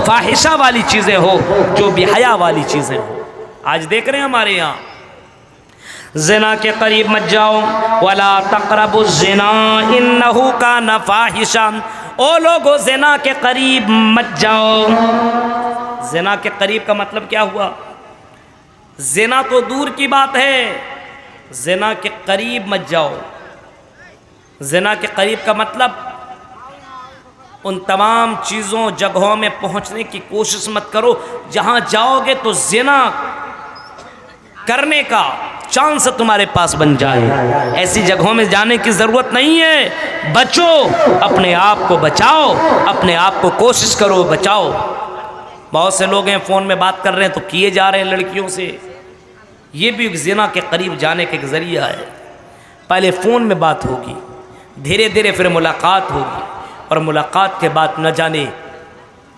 फाहिशा वाली चीज़ें हो, जो बेहया वाली चीज़ें हो। आज देख रहे हैं हमारे यहाँ, ज़िना के करीब मत जाओ, वला तक़रबु ज़िना इन्नहु काना फ़ाहिशा। ओ लोगो, ज़िना के करीब मत जाओ। ज़िना के करीब का मतलब क्या हुआ? ज़िना तो दूर की बात है, ज़िना के करीब मत जाओ। ज़िना के करीब का मतलब उन तमाम चीज़ों जगहों में पहुंचने की कोशिश मत करो जहां जाओगे तो ज़िना करने का चांस तुम्हारे पास बन जाए। ऐसी जगहों में जाने की ज़रूरत नहीं है। बचो, अपने आप को बचाओ, अपने आप को कोशिश करो, बचाओ। बहुत से लोग हैं फ़ोन में बात कर रहे हैं तो किए जा रहे हैं लड़कियों से। ये भी एक ज़िना के करीब जाने का एक ज़रिया है। पहले फ़ोन में बात होगी, धीरे धीरे फिर मुलाकात होगी, और मुलाकात के बाद न जाने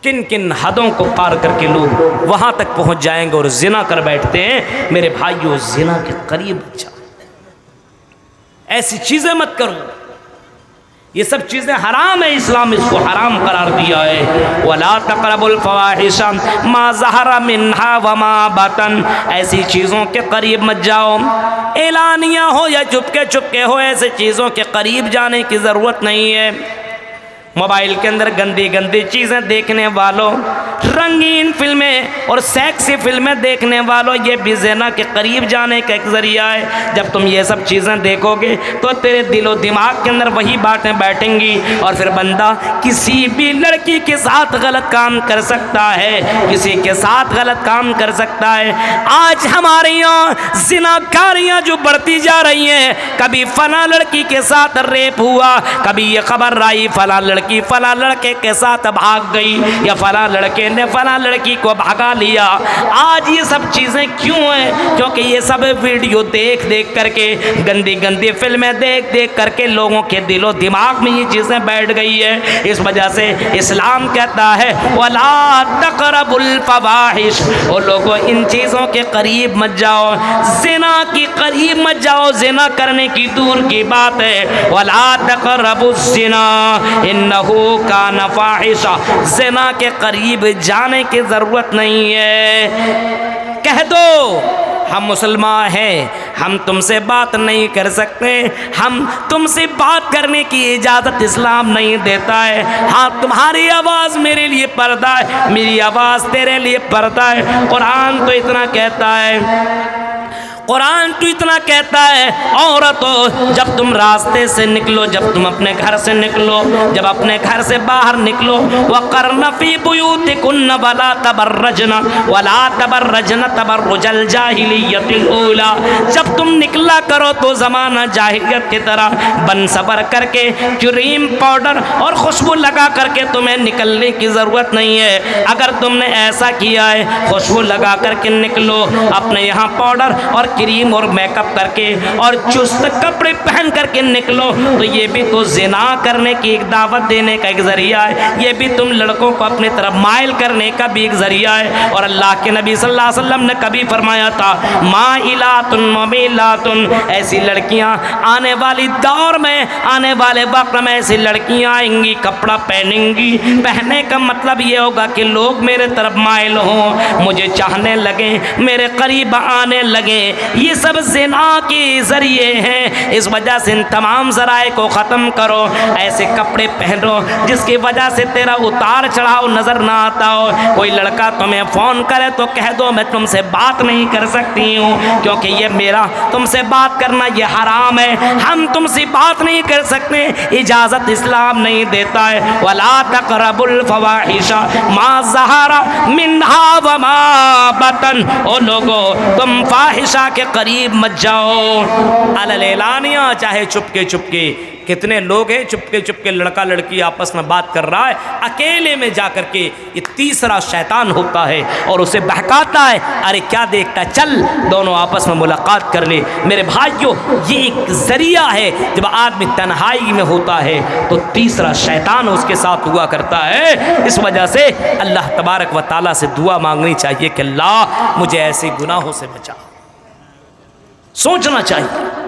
किन किन हदों को पार करके लोग वहाँ तक पहुँच जाएंगे और ज़िना कर बैठते हैं। मेरे भाइयों, ज़िना के करीब मत जाओ, ऐसी चीज़ें मत करो। ये सब चीज़ें हराम है, इस्लाम इसको हराम करार दिया है। वला तक़रबुल फ़वाहिशा मा ज़हरा मिन्हा व मा बतन। ऐसी चीज़ों के करीब मत जाओ, एलानिया हो या चुपके चुपके हो, ऐसे चीज़ों के करीब जाने की ज़रूरत नहीं है। मोबाइल के अंदर गंदी गंदी चीज़ें देखने वालों, रंगीन फिल्में और सेक्सी फिल्में देखने वालों, ये भी ज़िना के करीब जाने का एक ज़रिया है। जब तुम ये सब चीज़ें देखोगे तो तेरे दिलो दिमाग के अंदर वही बातें बैठेंगी और फिर बंदा किसी भी लड़की के साथ गलत काम कर सकता है, किसी के साथ गलत काम कर सकता है। आज हमारे यहाँ ज़िनाकारियाँ जो बढ़ती जा रही हैं, कभी फला लड़की के साथ रेप हुआ, कभी ये खबर आई फला लड़की फला लड़के के साथ भाग गई, या फला लड़के ने फला लड़की को भगा लिया। आज ये सब चीज़ें क्यों हैं? क्योंकि ये सब वीडियो देख देख करके, गंदी गंदी फिल्में देख देख करके लोगों के दिलो दिमाग में ये चीज़ें बैठ गई है। इस वजह से इस्लाम कहता है वला तक़रबुल फ़वाहिश, ओ लोगों इन चीज़ों के करीब मत जाओ, ज़िना के करीब मत जाओ। ज़िना करने की दूर की बात है। वला तक़रबुज़ ज़िना इन्नहु काना फ़ाहिशा। ज़िना के करीब जाने की ज़रूरत नहीं है। कह दो हम मुसलमान हैं, हम तुमसे बात नहीं कर सकते, हम तुमसे बात करने की इजाज़त इस्लाम नहीं देता है। हाँ, तुम्हारी आवाज़ मेरे लिए पर्दा है, मेरी आवाज़ तेरे लिए पर्दा है। कुरान तो इतना कहता है, कुरान तो इतना कहता है, औरतों जब तुम रास्ते से निकलो, जब तुम अपने घर से निकलो, जब अपने घर से बाहर निकलो, वक़र्न फ़ी बुयूतिकुन्न वला तबर्रजना तबर्रुजल जाहिलिय्यतिल ऊला। जब तुम निकला करो तो ज़माना जाहिलियत की तरह बन सबर करके, क्रीम पाउडर और खुशबू लगा करके तुम्हें निकलने की ज़रूरत नहीं है। अगर तुमने ऐसा किया है, खुशबू लगा करके निकलो, अपने यहाँ पाउडर और क्रीम और मेकअप करके और चुस्त कपड़े पहन करके निकलो, तो ये भी तो ज़िना करने की एक दावत देने का एक ज़रिया है। ये भी तुम लड़कों को अपनी तरफ माइल करने का भी एक ज़रिया है। और अल्लाह के नबी सल्लल्लाहु अलैहि वसल्लम ने कभी फरमाया था माइलातुन ममीलातुन, ऐसी लड़कियां आने वाली दौर में, आने वाले वक्त में ऐसी लड़कियां आएंगी, कपड़ा पहनेंगी। पहनने का मतलब ये होगा कि लोग मेरे तरफ माइल हों, मुझे चाहने लगे, मेरे करीब आने लगे। ये सब ज़िना के ज़रिए हैं। इस वजह से इन तमाम ज़राए को ख़त्म करो। ऐसे कपड़े पहनो जिसकी वजह से तेरा उतार चढ़ाव नज़र ना आता हो। कोई लड़का तुम्हें फ़ोन करे तो कह दो मैं तुमसे बात नहीं कर सकती हूँ, क्योंकि ये मेरा तुमसे बात करना ये हराम है, हम तुमसे बात नहीं कर सकते, इजाज़त इस्लाम नहीं देता है। वला तक़रबुल फ़वाहिशा मा ज़हरा मिन्हा व मा बतन। ओ लोगो तुम फ़ाहिशा के करीब मत जाओ। अलल-एलानिया, चाहे चुपके चुपके। कितने लोग हैं चुपके चुपके लड़का लड़की आपस में बात कर रहा है, अकेले में जा कर के ये तीसरा शैतान होता है और उसे बहकाता है, अरे क्या देखता है, चल दोनों आपस में मुलाकात कर ले। मेरे भाइयों, ये एक ज़रिया है। जब आदमी तन्हाई में होता है तो तीसरा शैतान उसके साथ हुआ करता है। इस वजह से अल्लाह तबारक व तआला से दुआ मांगनी चाहिए कि अल्लाह मुझे ऐसे गुनाहों से बचा। सोचना चाहिए।